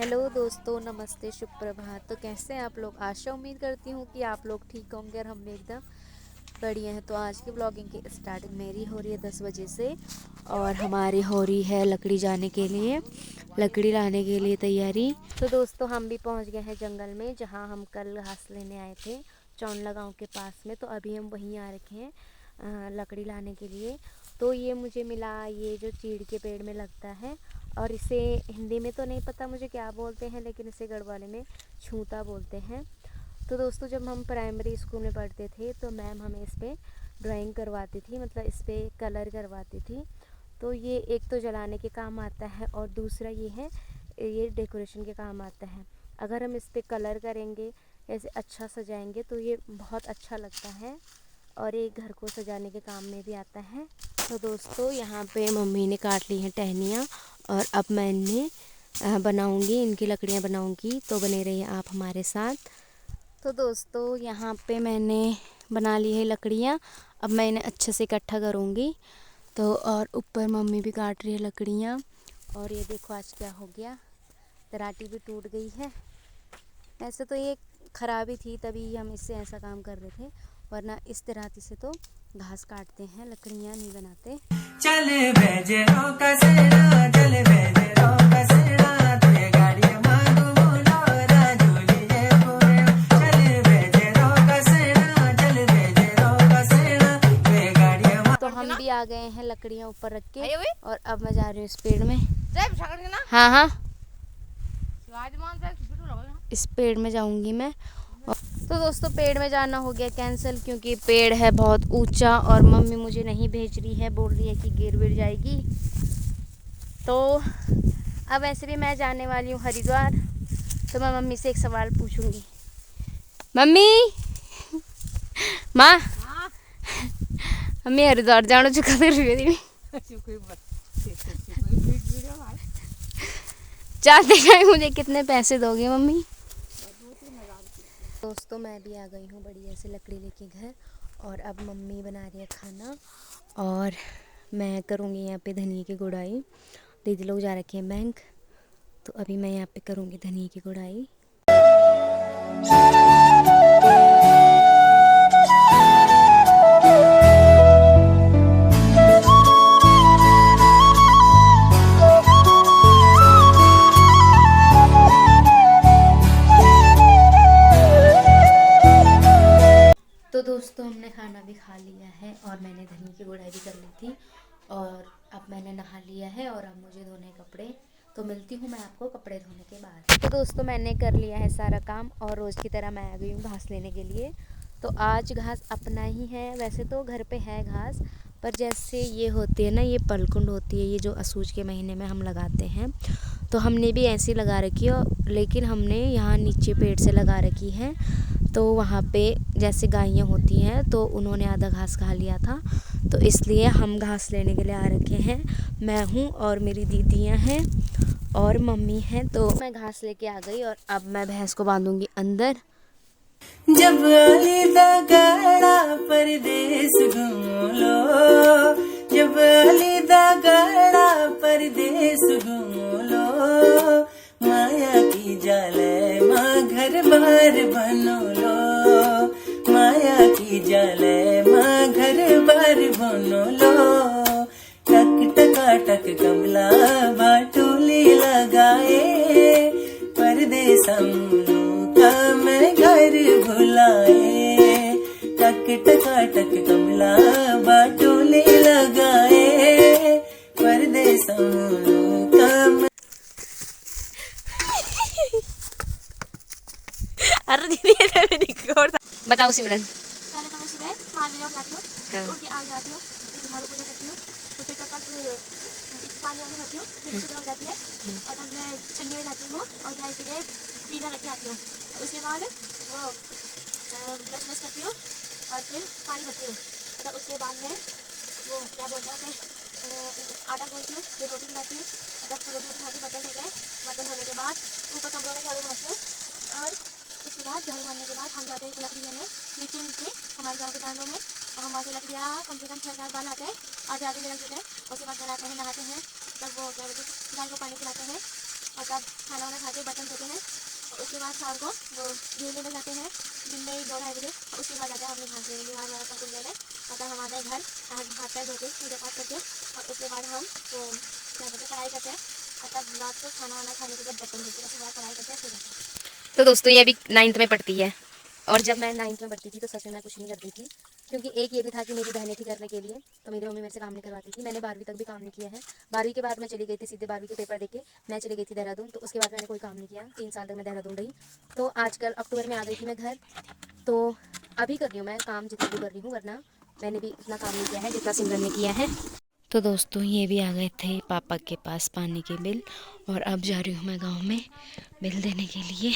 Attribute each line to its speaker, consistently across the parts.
Speaker 1: Hello दोस्तों, नमस्ते, शुभ प्रभात। तो कैसे हैं आप लोग? आशा उम्मीद करती हूँ कि आप लोग ठीक होंगे और हम भी एकदम बढ़िया हैं। तो आज की ब्लॉगिंग की स्टार्टिंग मेरी हो रही है 10 बजे से और हमारी हो रही है लकड़ी जाने के लिए, लकड़ी लाने के लिए तैयारी। तो दोस्तों हम भी पहुँच गए हैं जंगल में, जहाँ हम कल घास लेने आए थे चौंडला गाँव के पास में। तो अभी हम वहीं आ रखे हैं लकड़ी लाने के लिए। तो ये मुझे मिला, ये जो चीड़ के पेड़ में लगता है और इसे हिंदी में तो नहीं पता मुझे क्या बोलते हैं, लेकिन इसे गढ़वाले में छूता बोलते हैं। तो दोस्तों जब हम प्राइमरी स्कूल में पढ़ते थे तो मैम हमें इस पर ड्राइंग करवाती थी, मतलब इस पर कलर करवाती थी। तो ये एक तो जलाने के काम आता है और दूसरा ये है, ये डेकोरेशन के काम आता है। अगर हम इस पर कलर करेंगे, ऐसे अच्छा सजाएंगे तो ये बहुत अच्छा लगता है और ये घर को सजाने के काम में भी आता है। तो दोस्तों यहाँ पे मम्मी ने काट ली हैं टहनियाँ और अब मैं इन्हें बनाऊँगी, इनकी लकड़ियाँ बनाऊँगी। तो बने रहिए आप हमारे साथ। तो दोस्तों यहाँ पे मैंने बना ली है लकड़ियाँ, अब मैं इन्हें अच्छे से इकट्ठा करूँगी। तो और ऊपर मम्मी भी काट रही है लकड़ियाँ। और ये देखो आज क्या हो गया, दराटी भी टूट गई है। ऐसे तो ये खराबी थी तभी हम इससे ऐसा काम कर रहे थे, वरना इस दराती से तो घास काटते हैं, लकड़ियाँ नहीं बनाते।
Speaker 2: चले भेजे रो कसरा, चले भेजे रो कसरा, तुझे गाड़ी मांगू बोलो राजूली ये पूरे। चले भेजे रो कसरा, चले भेजे रो कसरा, तुझे गाड़ी मांगू।
Speaker 1: तो हम भी आ गए हैं लकड़ियाँ ऊपर रख के और अब मैं जा रही हूँ इस पेड़ में। हाँ हाँ, इस पेड़ में जाऊंगी मैं। तो दोस्तों पेड़ में जाना हो गया कैंसिल, क्योंकि पेड़ है बहुत ऊंचा और मम्मी मुझे नहीं भेज रही है, बोल रही है कि गिर विर जाएगी। तो अब ऐसे भी मैं जाने वाली हूँ हरिद्वार, तो मैं मम्मी से एक सवाल पूछूंगी। मम्मी, माँ, मम्मी हरिद्वार जाना चुका दे जाते टाइम मुझे कितने पैसे दोगे मम्मी? दोस्तों मैं भी आ गई हूँ बढ़िया से लकड़ी लेके घर, और अब मम्मी बना रही है खाना और मैं करूँगी यहाँ पे धनिया की गुड़ाई। दीदी लोग जा रखे हैं बैंक, तो अभी मैं यहाँ पे करूँगी धनिया की गुड़ाई। तो दोस्तों हमने खाना भी खा लिया है और मैंने धनिया की गुड़ाई भी कर ली थी और अब मैंने नहा लिया है और अब मुझे धोने कपड़े। तो मिलती हूँ मैं आपको कपड़े धोने के बाद। तो दोस्तों मैंने कर लिया है सारा काम और रोज़ की तरह मैं आ गई हूँ घास लेने के लिए। तो आज घास अपना ही है, वैसे तो घर पे है घास, पर जैसे ये होती है ना, ये पलकुंड होती है, ये जो असूज के महीने में हम लगाते हैं, तो हमने भी ऐसी लगा रखी है, लेकिन हमने यहाँ नीचे पेड़ से लगा रखी है। तो वहाँ पे जैसे गायें होती हैं तो उन्होंने आधा घास खा लिया था, तो इसलिए हम घास लेने के लिए आ रखे हैं। मैं हूँ और मेरी दीदियाँ हैं और मम्मी हैं। तो मैं घास लेके आ गई और अब मैं भैंस को बांधूंगी अंदर।
Speaker 2: जब आलीदा गाड़ा परदेस घूम लो, जब आलीदा गाड़ा परदेस घूम लो, माया की जाले माँ घर बार बनो लो, माया की जाले माँ घर बार बनो लो। टक टका टक कमला बाटोली लगाए, परदेसम का मैं घर भुलाए। टक टका टक कमला बाटोले लगाए, परदेसम का मैं।
Speaker 1: अरे दीदी रिकॉर्ड बताओ सिमरन।
Speaker 3: पहले तो मैं सुबह 5 बजे उठाती हूँ, उठ के आग जाती हूँ, फिर झाड़ू पूजा करती हूँ, तो फिर तब तक पानी वानी भरती हूँ, फिर सुबह हो जाती है और तब मैं छन्नी में जाती हूँ और गाय के लिए पीना रख के आती हूँ। उसके बाद वो ब्रश ब्रश करती हूँ और फिर पानी भरती हूँ। तो उसके बाद में वो क्या बोलते हैं, आटा गूंथती हूँ, फिर रोटी बनाती हूँ, बाद हम जाते हैं लकड़ी लेने नीचे नीचे हमारे गाँव के दानों में, और हमारे लकड़ियाँ कम से कम 6-4 बार आते हैं, आधे आधे में रख देते हैं। उसके बाद बनाते हैं, नहाते हैं, तब वो क्या बोलते हैं गाय को पानी पिलाते हैं, और तब खाना वाना खा के बर्तन धोते हैं। और उसके बाद शाम को वो ढूंढने में जाते हैं, दिन में 2-2:30 बजे। और उसके बाद जाते हैं अपने घर से निवार वाला सब कुछ लेने, और तब हम आते हैं घर, हाथ पैर धोते पूजा पाठ करके, और उसके बाद हम वो क्या बोलते हैं पढ़ाई करते हैं, और तब रात को खाना वाना खाने के बाद बर्तन धोते हैं, उसके बाद पढ़ाई करते हैं, फिर जाते हैं।
Speaker 1: तो दोस्तों ये अभी 9th में पढ़ती है, और जब मैं 9th में पढ़ती थी तो सच में मैं कुछ नहीं करती थी, क्योंकि एक ये भी था कि मेरी बहनें थी करने के लिए, तो मेरी मम्मी मेरे से काम नहीं करवाती थी। मैंने 12वीं तक भी काम नहीं किया है। 12वीं के बाद मैं चली गई थी सीधे 12वीं के पेपर देके, मैं चली गई थी देहरादून, तो उसके बाद मैंने कोई काम नहीं किया। 3 साल तक मैं देहरादून रही। तो आजकल अक्टूबर में आ गई थी मैं घर, तो अभी कर रही हूँ मैं काम, जितना भी कर रही हूँ, वरना मैंने भी इतना काम नहीं किया है जितना सिमरन ने किया है। तो दोस्तों ये भी आ गए थे पापा के पास पानी के बिल, और अब जा रही हूँ मैं गाँव में बिल देने के लिए।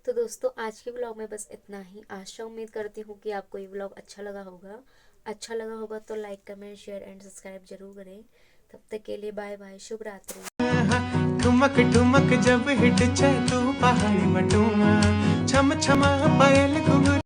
Speaker 1: तो दोस्तों आज के ब्लॉग में बस इतना ही। आशा उम्मीद करती हूँ कि आपको ये ब्लॉग अच्छा लगा होगा। अच्छा लगा होगा तो like comment share and subscribe जरूर करें। तब तक के लिए बाय बाय, शुभ रात्रि।
Speaker 2: ठुमक ठुमक जब हिट तू पहाड़ी मटुआ छम छमा पायल घुंघरू